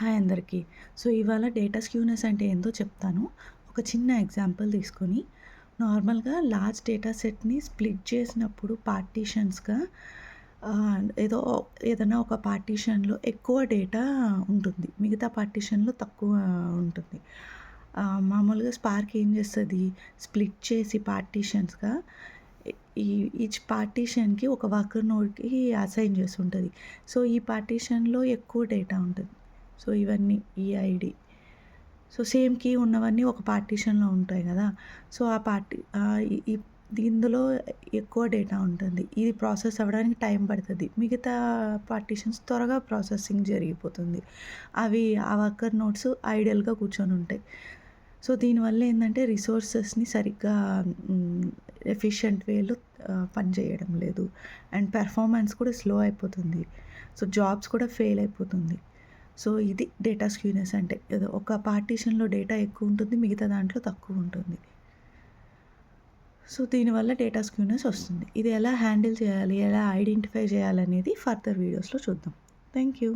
Hi అందరికీ. So, ఇవాళ data skewness అంటే ఏందో చెప్తాను. ఒక చిన్న ఎగ్జాంపుల్ తీసుకొని, నార్మల్‌గా లార్జ్ డేటా సెట్‌ని స్ప్లిట్ చేసినప్పుడు పార్టీషన్స్‌గా ఏదైనా ఒక పార్టీషన్‌లో ఎక్కువ డేటా ఉంటుంది. మిగతా పార్టీషన్‌లో తక్కువ ఉంటుంది. మామూలుగా స్పార్క్ ఏం చేస్తది, స్ప్లిట్ చేసి పార్టీషన్స్‌గా ఈ ఈ ఈచ్ పార్టీషన్‌కి ఒక వర్కర్ నోడ్‌కి అసైన్ చేసుంటది. సో, ఈ పార్టీషన్‌లో ఎక్కువ డేటా ఉంటది. సో, ఇవన్నీ ఈ ఐడీ. సో, సేమ్ కీ ఉన్నవన్నీ ఒక పార్టిషన్‌లో ఉంటాయి గదా! సో, ఆ పార్టీ ఇ ఇ ఇందులో ఎక్కువ డేటా ఉంటుంది. ఇది ప్రాసెస్ అవ్వడానికి టైం పడతది. మిగతా పార్టిషన్స్ త్వరగా ప్రాసెసింగ్ జరిగిపోతుంది. అవి ఆ వర్కర్ నోడ్స్ ఐడియల్‌గా కూర్చొనుంటాయి. సో, దీనివల్ల ఏందంటే రిసోర్సెస్‌ని సరిగ్గా హ్మ్, ఎఫిషియంట్ వేలో పనిచేయడం లేదు. అండ్ పెర్ఫార్మన్స్ కూడా స్లో అయిపోతుంది. సో, జాబ్స్ కూడా ఫెయిల్ అయిపోతుంది. సో, ఇది డేటా స్క్యూనెస్ అంటే. ఏదో ఒక పార్టిషన్‌లో డేటా ఎక్కువుంటుంది. మిగతా దాంట్లో తక్కువుంటుంది. సో, దీనివల్ల డేటా స్క్యూనెస్ ఒస్తుంది. ఇది ఎలా హ్యాండిల్ చేయాలి? ఎలా ఐడెంటిఫై చేయాలనేది ఫర్దర్ వీడియోస్‌లో చూద్దాం. Thank you.